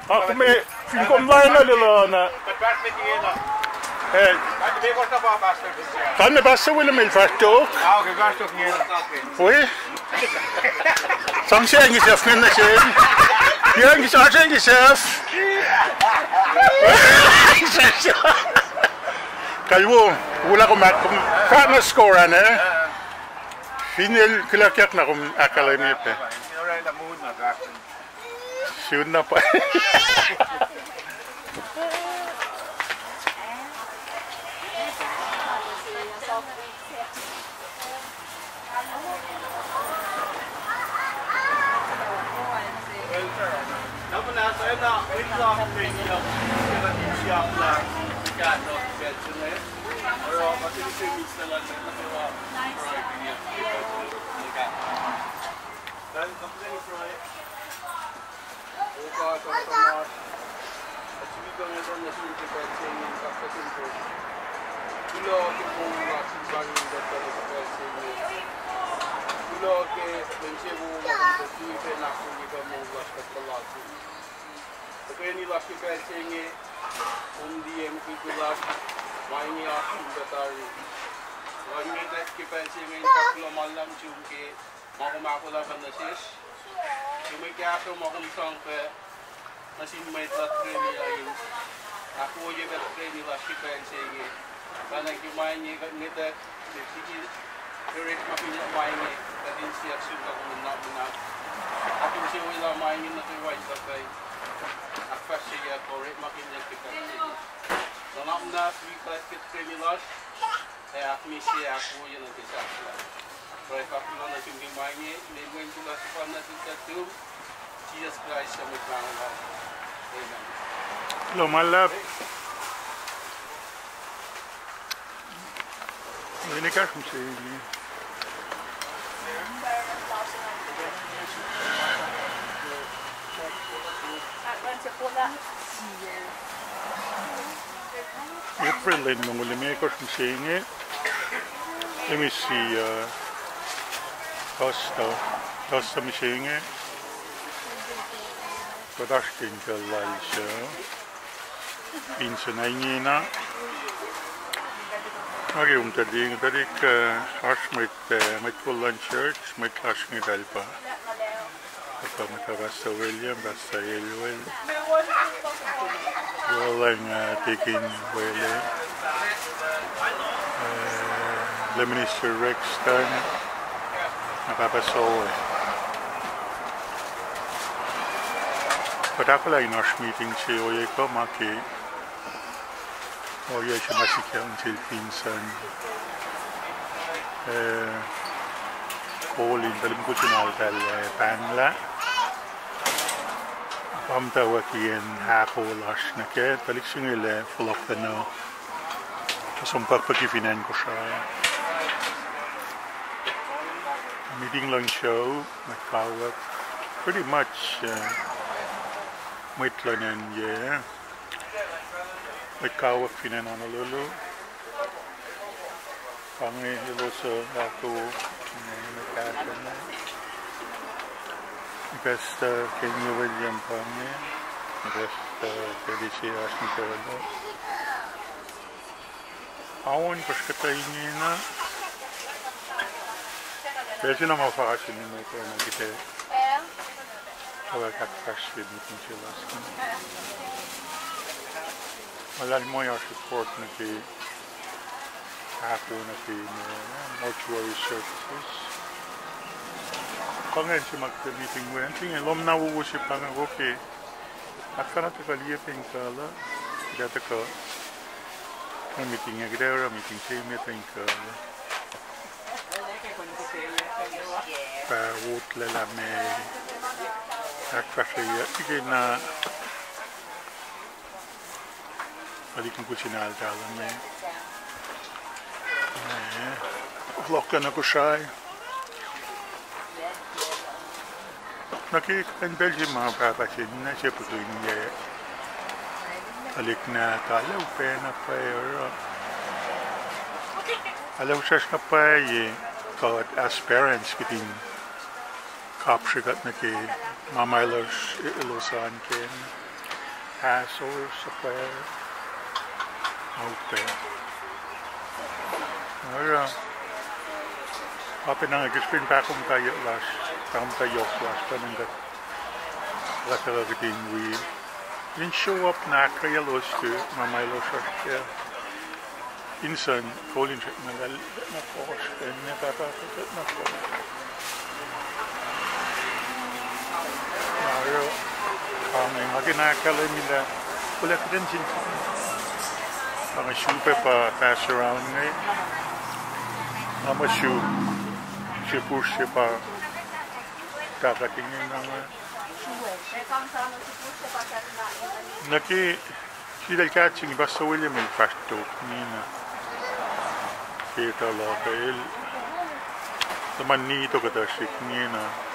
Ako may online na nila na. Kan me basta willen med faktor. Ja, okej, vart och ner. Oj. Som ser inget chef men det är. Jag är inte inget chef. Kalvo, wala ko mat kung kama score na. Final kilakyak na kung akademi pe. Shoot na pa. Lo malap. Ini kan mesti ini. April in Mongolia kan mesti ini. Let me see. Costa mesti ini. Kodashkin kallalsha. Vincent na. Agi tadi ke harus met Collen church met klasnya dalpa. Apa mata basta William basta Elwell. Rolling taking Wele. The Minister Rexton. Apa Soul. Pada aku lagi nas meeting si Oye ko maki. Oye siya masikyan si Vincent. Collen dalam kucinal dal Bangla. Pamta wakian hakolas na ke talik singile fulok no. Kasumpak pakifinan ko siya. Meeting lang show nagkawat pretty much Mitlanen yeah. Nagkawat finan HONOLULU. Kami iloso ako nagkasya na. Best Kenya William kami. Best PDC Asnikolo. Awon paskatay niya na. Kasi na mapakasin mo ito na kita. Kaya kakasya dito sila. Wala mo yung support na ako na mortuary services. Pangan siya mag-meeting mo yan. Tingin, lom na uusip lang ako okay. At ka na ito kaliyapin ka la. Dito ka. Ang meeting niya gidera, meeting siya meeting ka la. Woot lala may kakasya. Sige na balikan ko sinaldalan may vloggen ako siya. Nakikita in Belgium mga papasin na siya po tuwing niya. Balik na talaw pa na pa alaw siya na pa kahit as parents kiting kapsyagat na Mamailers ilusan ken asor sapaya aupe. Ora apin ang experience pa kung tayo last pananggat latagating we in show up na kaya los to Mamailos kaya Vincent Collen na focus and napapakot na focus. Pero may maginakala nila wala ka din sin ang shoe pa pass around ngayon ang shoe siya push siya pa kakatingin naman naki sila catching basta William el pasto nina kita lah kail teman ni itu kata sik nina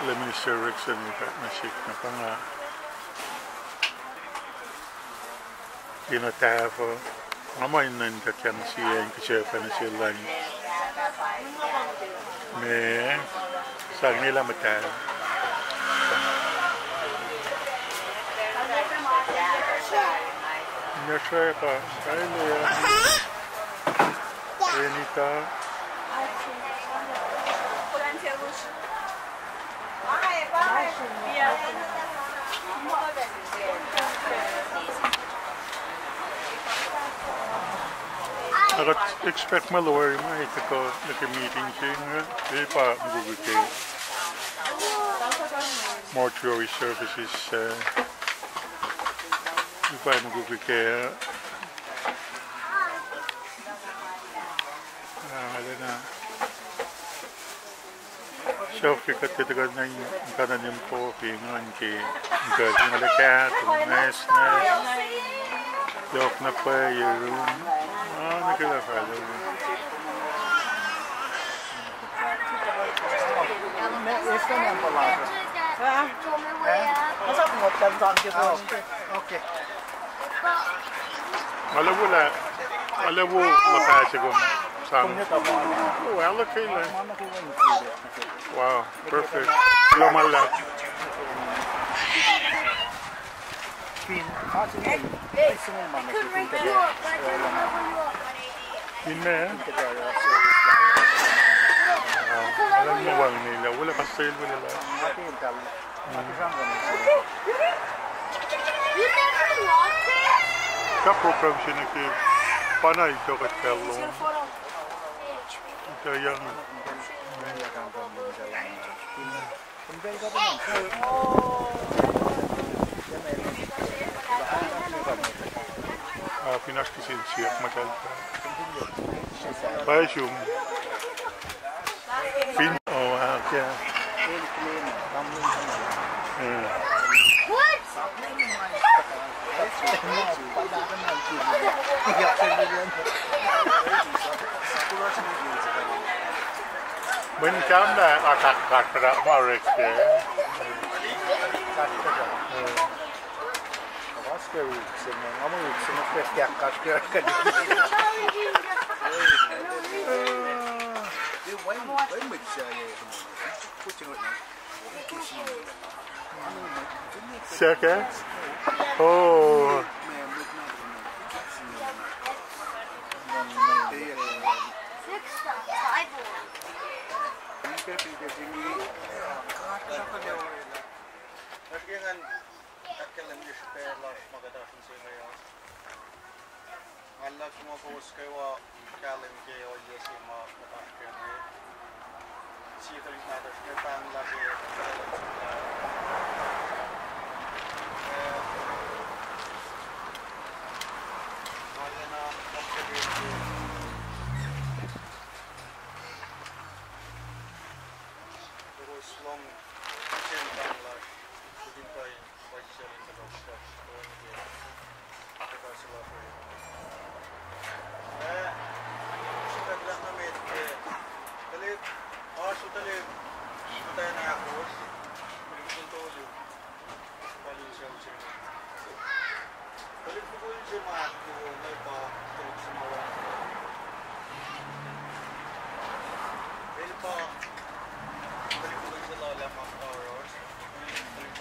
le minister Rickson ikat nasik na panga tinatafo ama inan kakyan siya yung kasyapa na sila me sang nila matal Nasa pa, kaya ya. Renita. Ako expect malawar mo ito ko nag-meeting siya di pa magugugay. Mortuary services di pa magugugay. Ano na. So, kikatitagad na yung kanan yung po, pingon ki yung malakat, yung nice. Yok na pa, yung room. Nagkakala. Esta é a palavra. Mas sabe como cantar que ok. Alam mo mapasa ko sang. Oh, ela kailan. Wow, perfect. Lumala. Inna. Alam mo wala nila. Wala pa sale wala la. Ka program siya na ki panay ito kat kalo. Ito yung Pinas ki siya matal pa. Bayasum. Pin kaya. What? Mình chám là cắt ra mà rệt kìa. Başka ülkesinin ama ülkesinin pek yaklaşıyor. Şaka? Oh. Alla som har forskat och Collen och JOESON har varit med. Sitter inte där ska behandla det. Alla också det. Det var slång till behandla. Det inte var speciellt inte också. Det var så varför.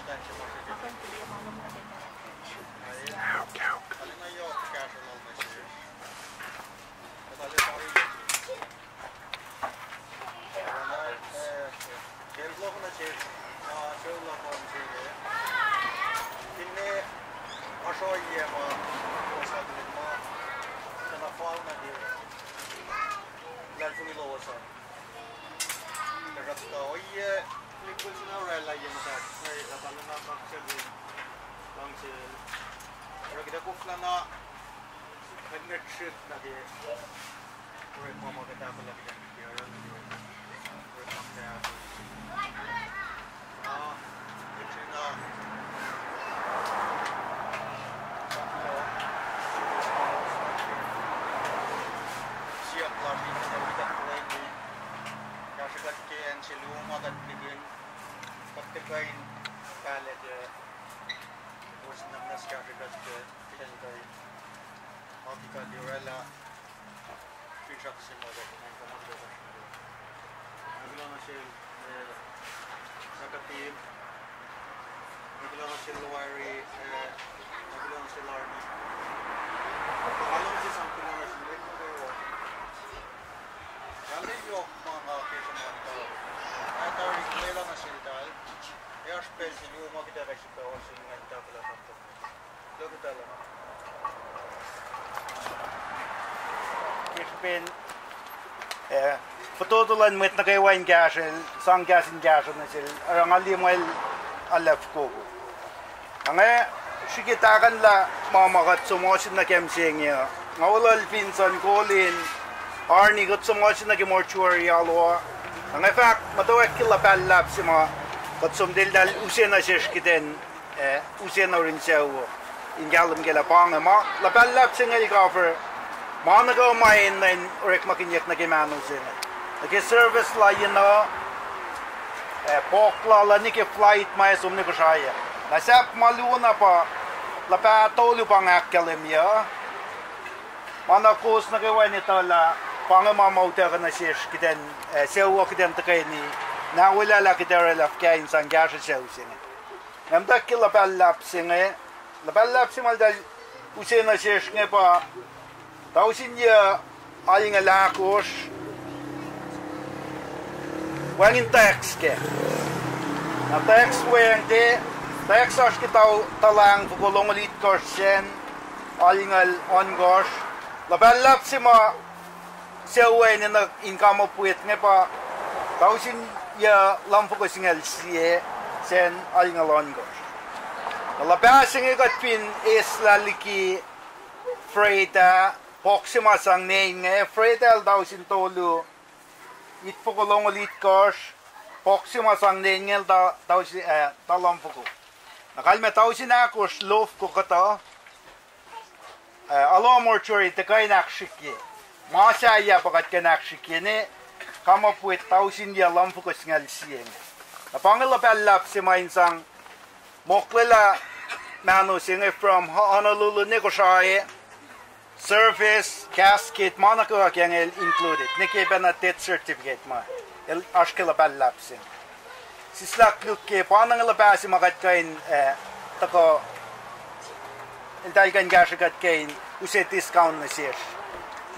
tänse maksoi sitten. Oli noin joukkokäytön olmeisiin. Jota oli jotain yleisiä. Siellä lohna siis, se on lohna sinne asoijiemaan, osaakin maa. Tänä faunakin. Lärfuni loosan. Ja katsotaan oje. Liikkuu sinä urella jiemätä. Ei tapallena kakseli. Langsel. Ja kita kuflana. Hennet skyttnäkin. Kurikmama ketään kyllä pitänyt ja Patutulan met na kay wine gasel, sang gasin gasel na sil, arang alimal alaf ko. Ang sikitakan la mamakat sumosin na kemsing ya. Ngawalal Vincent, Collen, Arnie got sumosin na mortuary alwa. Ang fact matawag kila palap si mga kat sumdil dal usen na seskiten, usen na rin siya wo. Ingalam kila pang ma la palap si ngay cover. Manago main na orek makinyak na kimano sila. Nag-service la yun na pokla la nike flight may sumni ko siya. Nasap maluna pa lapa tolu pang akalim ya. Manakos na gawa nito la pangamamauta ka na siya kiten sewa kiten takay ni nawala la kitara la kain sang gasha sewa singa. Namdak ki lapalap singa lapalap si maldal usin na siya nga pa tausin niya aling alakos. Wangin tax ke. Na tax wang de tax as kita talang pagulong ulit korsen alingal on gosh. Labalap si ma sewa ni na income puwet nga pa tausin ya lampu ko singal siye sen alingal on gosh. Labasing ikat pin is laliki freita poksima sang neng freita tausin tolu it pagulong ulit kors poksima sang nengel tausin talampu ko. Nakalme tausin akos lof ko kata. Alo mortuary te kay nakshiki. Masaya pakat ka nakshiki ne kama puwet tausin dia lampu ko singal siyeng. Napangala palap si mainsang moklela mano singe from Honolulu ne KOSRAE service casket manako akengel included. Nike bena death certificate ma. El ashkela palap sing. Sislak lukke panangala pasi makat kain tako intay kan gashagat kain use discount na siya.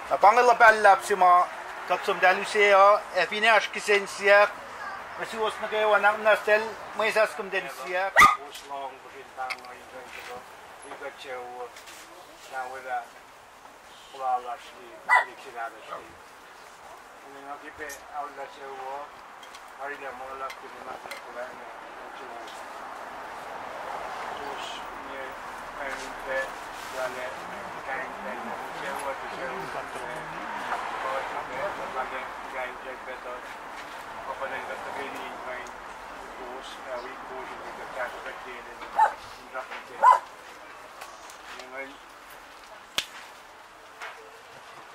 Napangala palap si ma kapsum dalu siya finash kisen siya masiwas na kayo anak na sel may saskum din siya. Uslong bintang ngayon ko ikat siya na wala kulala siya diksinada siya. Ang nakipe awla siya hari dia mula kena kulala na siya. Terus ni kainte jale kainte siya wa siya katwe ko lagi kainte beto apa yang kita beri main terus we go into the category in industry dengan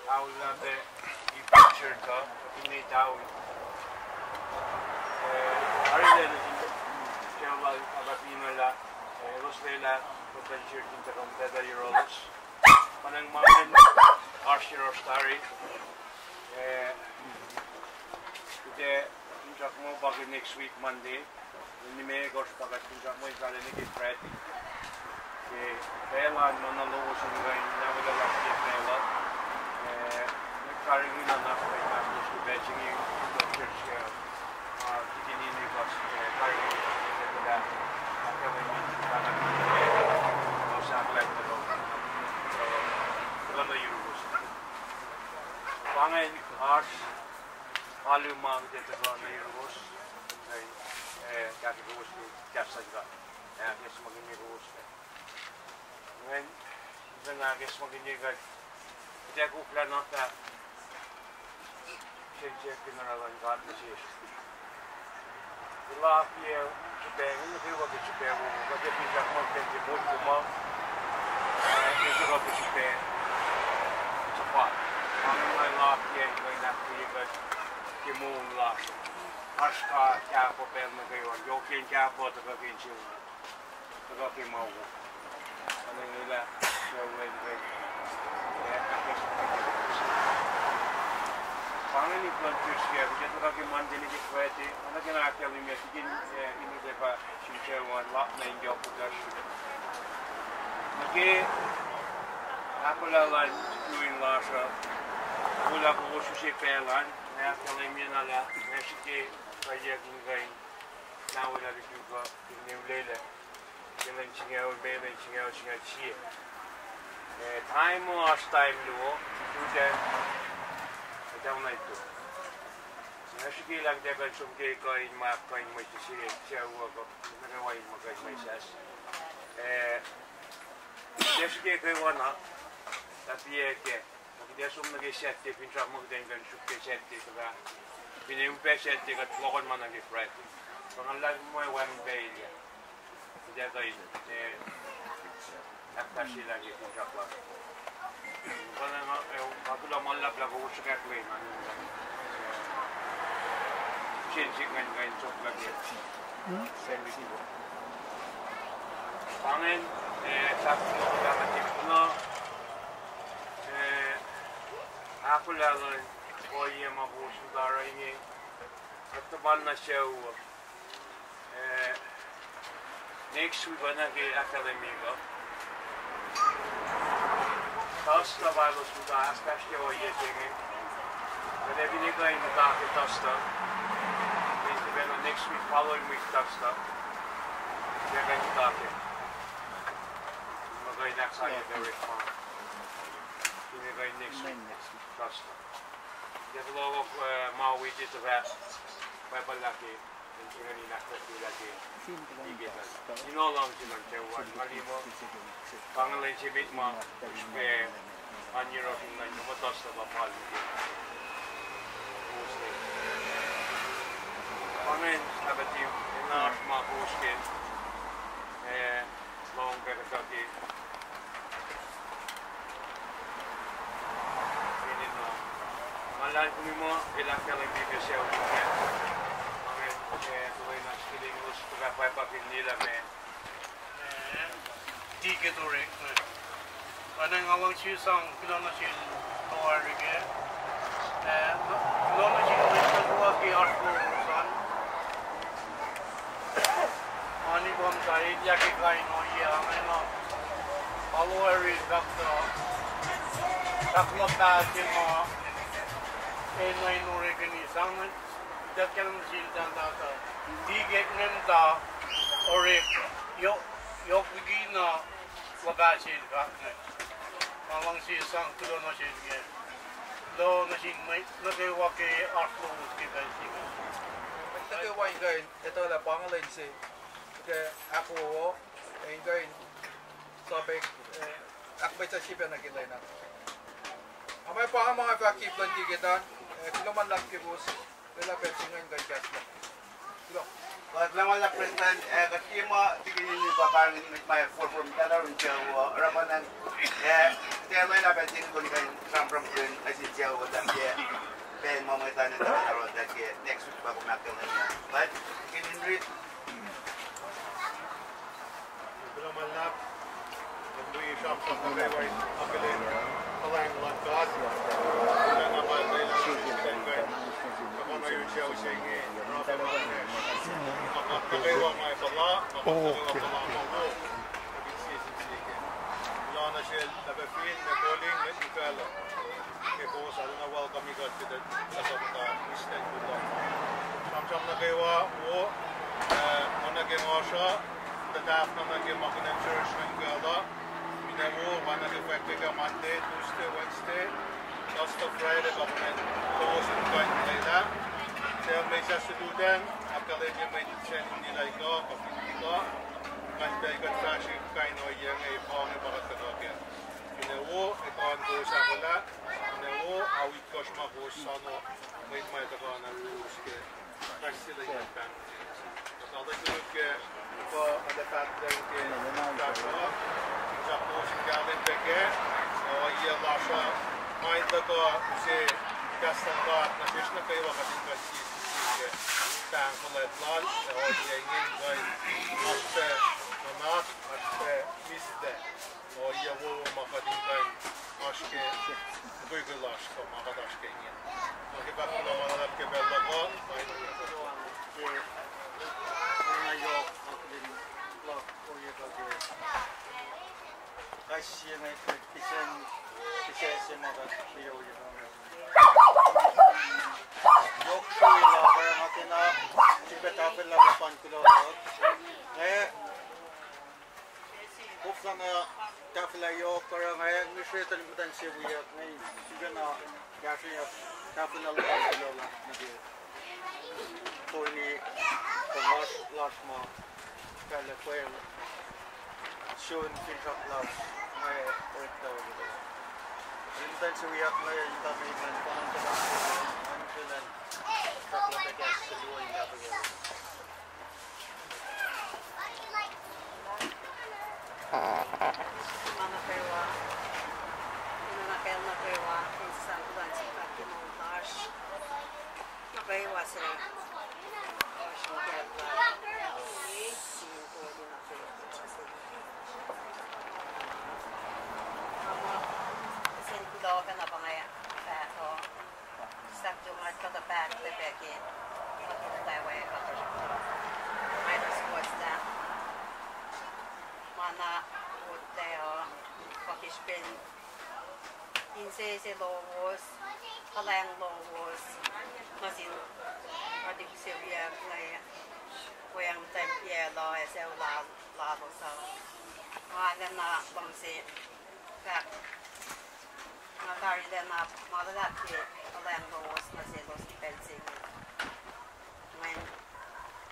awla de picture ka ini tahu hari dia siapa agak inola Roslela potential into the Euros panang main Arshiro Starry the intrak mo bago next week Monday Nime gos pagat kunja mo isale ni kifret. Ke pela nona logo singai na wala la ke pela. Carrying in enough to have to betching you to church beginning ni gos carrying in that. Killing me no sound like the dog. So lama euros. Pangain harsh alu mang de to na euros. Kaki ruos ni kasa juga. Kes magini ruos. Ngayon, na kes magini gad. Dia ko plan nota. Check pinaralan gad na siya. Last year, Japan, hindi ko wag Japan mo. Kasi pinag mo din mo mo. Hindi ko wag Japan. Japan. Ang last year, ngayon na pinag kimong last. Harska kääpo pelma kayon, jokin kääpo takakin siya, takakin mau. Ano nila, showin kayo, kakis pangan ni plantus kaya, kaya takakin mandili kikwete, ano kinakal ni mga sigin ini depa sinchewan lak na inyo putas. Nagi, ako lalan tuwing lasa, wala ko susi pelan, nakakal ni mga nala, nasike. Kaya kung nawala rin juga pinulele kailan singaw bebe singaw siya time mo as time luo tuja daw na ito nasige lang dapat sumke ko in map ko in mo siya ko nagawain mo guys may sas nasige ko wana tapi ke dia sum nag-set pintra mo din kan sumke set ka Pinimpeset tiga lokon mana ke fret. Pangalan mo ay one bay dia. Dia kain. Akasi lagi tu siapa. Kalau aku dah malap lah aku suka kue mana. Cincin kan cok lagi. Sendiri. Pangen tak kita macam puno. Aku lalu Oye mahu saudara ini teman nasihat next week mana ke akademi ko tasta bago sudah aspasya oye jengi kada bini ko ini tak tasta ini beno next week following week tasta jangan kita ke magay next saya very fun ini ko next week tasta Jadi logo mau wujud tu kan, apa lagi, dengan ini nak tu lagi. Ini nolong cuma cewek, kali mo, pangalan cemit mah, supaya anjir orang lain cuma tos tu bapal. Pangalan sahabat tim, enak mah huskin, long berkaki. Malah kami mo ilang kali bibisya ulit. Mga tuloy na skiling us pagkapay pagin nila may tiket ulit. Anong awang siyang kilanasin kawari ke? Kilanasin ulit na buwa ki arko usan. Ani bang tayo yaki kain o iya ang ino. Followers kakto. Taklop natin mo. Enai nore kini sangat jadikan mesin dan data tiga nemda ore yok begina labasin kakne malang si sang tulo nasin ke lo nasin mai nake wake arlo kita sih nake wai kain itu lah pangalan sih ke aku kain sampai aku baca sih pernah kita nak amai paham mga fakip dan tigitan kilo man lang kibus nila petsingan kan kasla kilo But naman la president kasi mo tiginin ni bakang may from tala rin jawa ramanan telo na betin ko ni kan from as in jawa dan dia ben mo may tanan na ron that next week ba ko nakil niya but kinin rit kilo man la we shop sa kay wai apelin Collen lakkaat. Tänä päivänä on JOESON:i raapemainen. Makka keivamaa ei palaa. Makka keivamaa muu. Laana siellä läpefin ja Collen ne ikällä. Ja KOSRAEAN valkamikat pitää tasottaa misten kulla. Samsamna keivaa muu. Onnakin osaa. Tätä afnanakin makinen church näköllä. Minä muu vannakin vaikka Monday, Tuesday, Wednesday. Thursday, Friday government closing kind later. There may just do them. After they may send in like go, kan they got flashing kind of young a palm about the bucket. In a war, a con goes up a lot. In a war, I will push my horse son or make my dog on a rules. That's still a young band. So they look for the fact that that's all. Suppose you got in the gate or you lost. Mind the car, say, Gaston Dart, Nashna Kaiwa, but in Tang for that lot, or the Yang by Master, Monarch, Mister, or Yawo Mahadin by Mashke, Google Lash from Mahadashke. Okay, back to the Malak Bella God, by I see my kitchen. Vincent so we have my intermittent until then couple of guys to do in that again. Mama Pewa, na Pewa, Vincent Blanche, Captain Montage. Na Pewa sila. Dagen op een back or step to my cut the back the back in. That way I just watch that. Mana would they are fuckish bin in says low was a land low was nothing or the Sylvia play where I'm time Pierre law as a lava so I then not long say back. Carry them up, mother that kid, a lamb was Mazelos fencing. When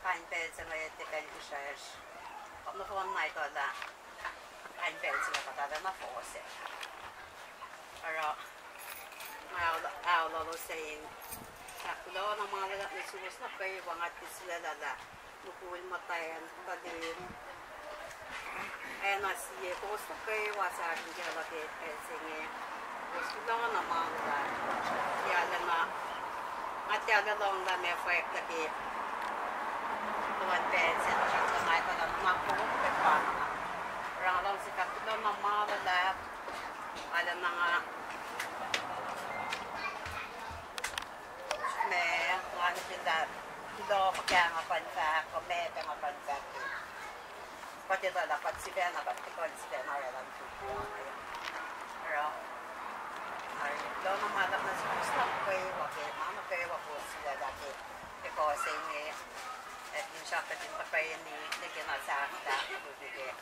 pine beds and I take any shares. On the one night or that, pine beds and I have enough for it. Or our little saying, Capulona, mother that was not very one at this leather that look with Matay and Badim. And I see a post of pay was I can get a bit fencing. Long na mga yala na at yala long na may effect na ki tuwan beds at siya sa night na nakapulong pa rang lang si kapilo na mga lab ala mga may ano sila kilo kaya nga panfak o may nga panfak pati ito dapat sila na pati ko sila na rin pero Don't know how that's supposed to be. Okay, Mama Perry was there that day because they at the shop at the pay and the cannot have that would be there.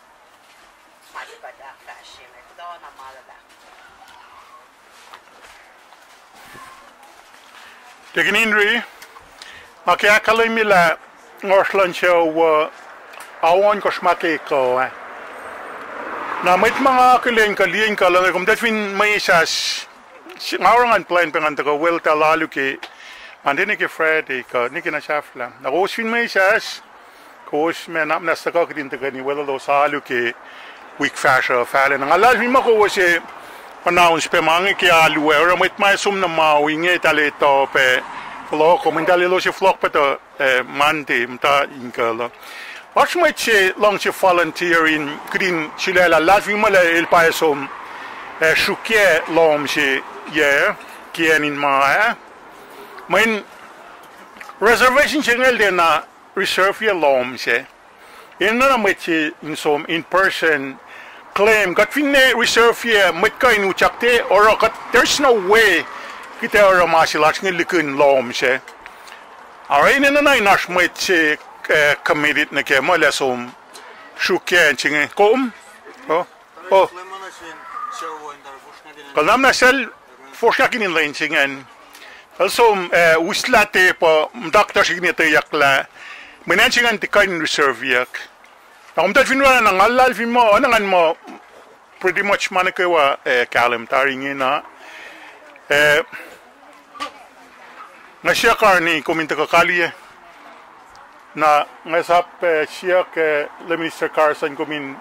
Much better fashion. Don't know how that. Taking Henry, okay, I call him la Northland show. I want to smack it. Na may mga kiling ka lang kung datwin may isas ngarangan plan pengan taga well talalu ke ande ni ke Friday ka ni ke na shafla na oswin may isas kos men am na saka kidin taga ni well lo salu ke week fashion fale na ala mi mako wase announce pe mangi ke alu era mit mai sum na mawi nge tale to pe flock komendale lo se flock pe to mante mta inkala Watch my che long che volunteer in green chilela latvi mala el paesom shukie lom she ye kien in ma main reservation chengel de na reserve ye lom she in na mechi in som in person claim got finne reserve ye met ka in uchakte or got there's no way kita ora masilach ngel likun lom she arain na na nash mechi committed na ke mo lesom shukie chenge kom oh Kalau nama sel forskat in Lansingen, also uslate po dokter signete yakla, menancingan tikain reserve yak. Ang dat finwa nang alal finmo, anangan mo pretty much manakawa kalem taringin na. Ngasya karni kuminta kakali na ngasap siya ke le Minister Carson kumin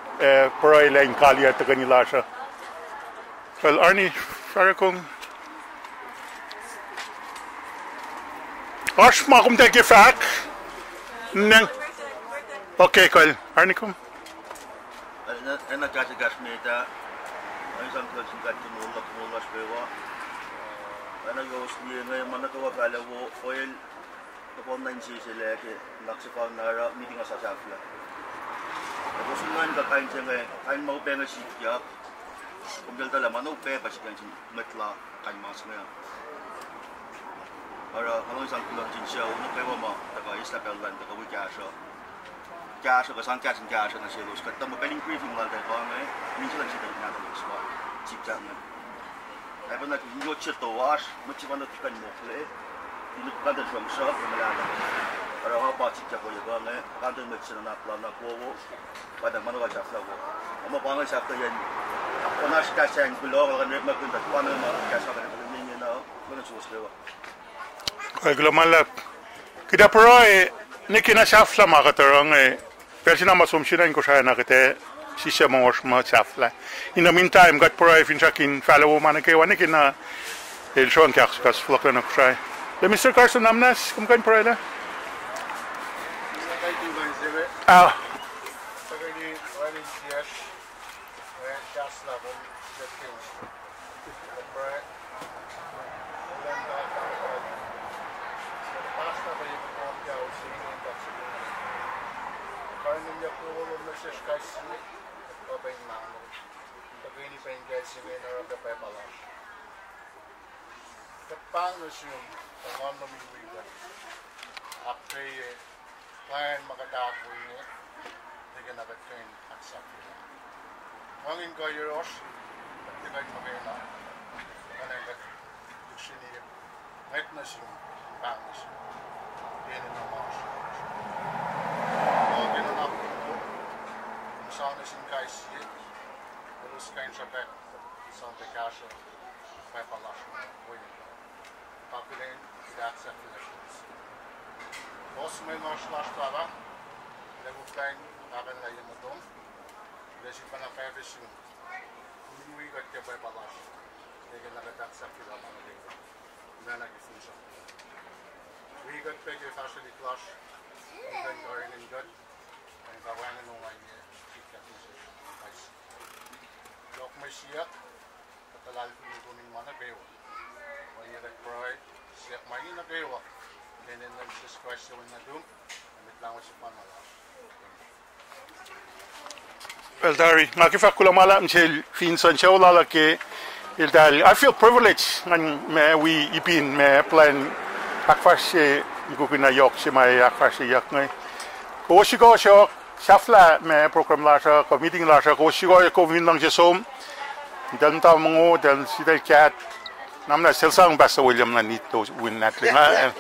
para ilain kali at kanila siya. Well, Arnie, para kong Osh, makum take fak. Nang. Okay, Collen. Arnie kom. Ana kati gasmeta. Ay samtal singkati mula spewa. Ana yos ni ngay manakawa kalawo oil kapon nan si sila ke naksipaw nara meeting sa safla. Tapos man ka kain siya kain mau penga siya. Kung dala mano pe basi kan metla kan mas ngayon. Para kalau isang kulang jinsya uno pe mo taga isla pelan taga wikasho. Kasho kasang kasing kasho na siya los katam peling briefing lang tayo ngay minsan lang siya na ng spot chip jam na. Ay pa na yung chito wash machiban na tukan mo kle. Yung kanta from shop malala. Para pa chip jam ko yung ngay kanta mo siya na plan na ko. Pada mano ka chafla ko. Amo pa nga chafla yan. Onas kasang kulo kan rep makunta kuano ma kasa kan ninyo na kuno suslewa. Kay global kita proy nikina chafla makatarang persina masumsina ko siya nakite sisya mo ma chafla. In the meantime got proy finchakin follow man kay wani kina el shon kas flokla na kusay. Le Mr. Carson namnas kum kan proy la. Ah. Well, Dari, makifakula mala mchel Vincent Chaulala ke il dal. I feel privileged and we ipin me plan akfashe gukina yok si mai akfashe yak ngai. Ko shigo sho shafla me program la sha ko meeting la sha ko shigo ko vinang jesom. Dan ta mongo dan sidel cat namna selsang basa William na nito win natlinga.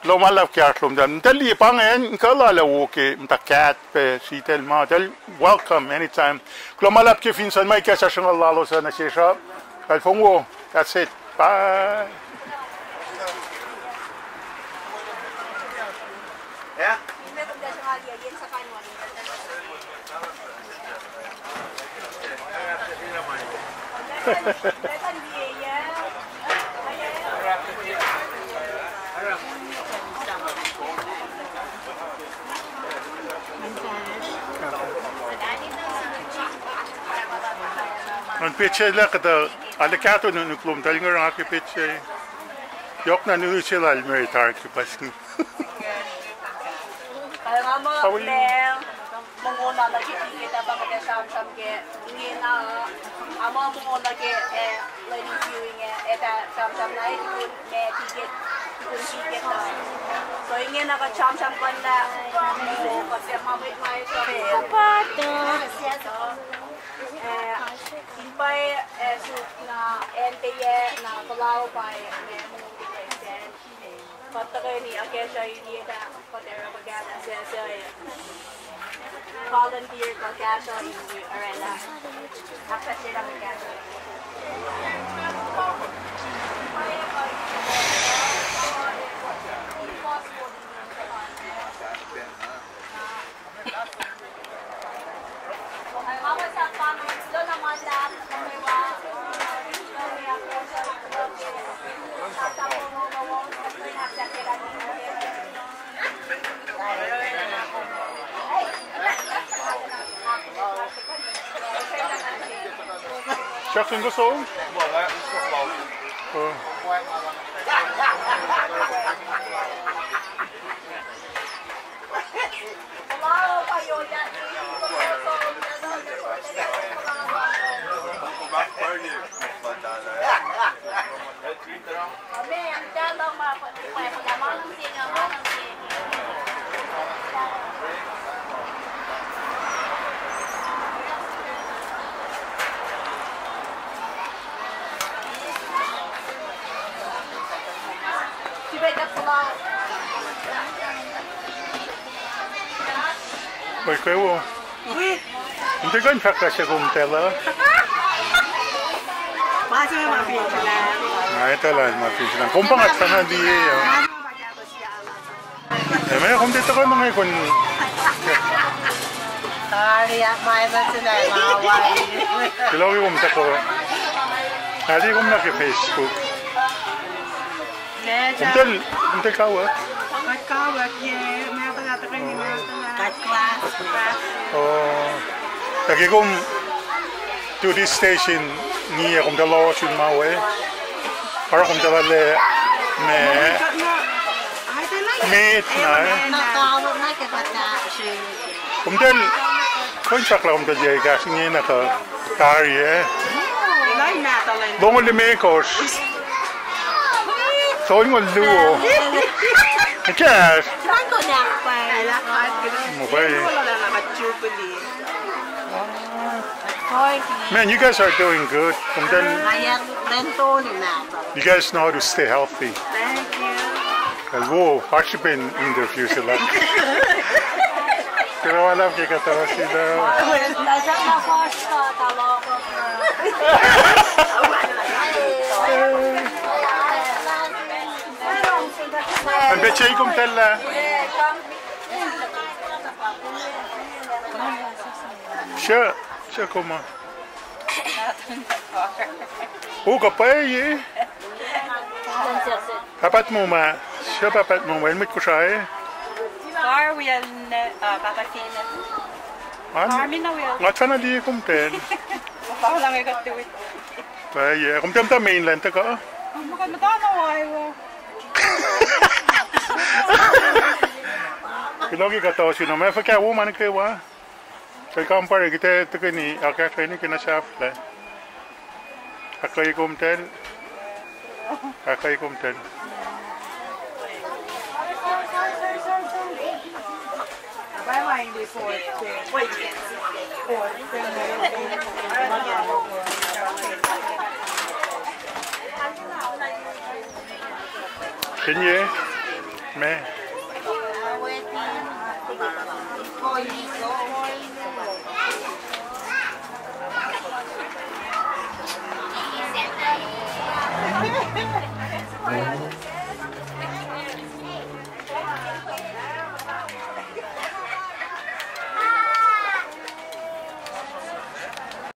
Lo malap kya klom dan dali pangen kala la woke mtakat pe sitel ma del welcome anytime lo malap ke Vincent mai kya session lalo sa na sesha kal fongo that's it bye yeah pitche lekker alle kaarten nu klom dat je raak pitche. Yok na nu chela al militar ke pas. Kaya nga mo, Leng, munguna lagi kita bang ada sam-sam ke ngina, amo munguna ke learning viewing eta sam-sam na ikun me tiket na. So ingin ako sam-sam kon na mo kasi mabit mai so pato. Impay sup na NTE na Palau by me mungkin Patakai ni Akesha ini ada patera pagana saya volunteer ko Akesha ini arena apa sila pagana Check in the song? Oi, que eu. Não tem ganho para caixa como tela. Mas eu não fiz nada. Ah, tá lá, não fiz nada. Como para gastar na dia? É melhor como dito ko nung ikon. Kaya may sila maway. Kilo yung tako. Ali kung na Facebook. Until kawat. Kawat ye, may pagkata ko ni class. Oh. Lagi kung to this station ni kung dalawa siya maway. Para kung dalawa me meet na. Nakawat na kapata siya. Kung dal contract lang kung dal jay kasi niya na ka karye. Bongol lime kos. So yung luo. Yes. Tanto na pa. Mobile. Wala na matubuli. Man, you guys are doing good. Kung dal you guys know how to stay healthy. Thank you. Wow, actually been interviews a lot. Pero alam kay katawa sila. Ang betchay kong tala. Siya kuma. Oh, kapay eh. Papat mo ma. Siya papat mo ma. Ilmit ko siya eh. Car wheel papasina. Armin na wheel. Ngat sana di kumten. Baka lang ay katuwit. Ay, kumten ta mainland ta ka. Bukan matano ay wo. Pilogi ka to sino me fa ka wo man ke wa. Kay kampare kita to ni aka ni kina shop la. Akai kumten. Akai kumten. Bye-bye report. Wait. Can you? Me.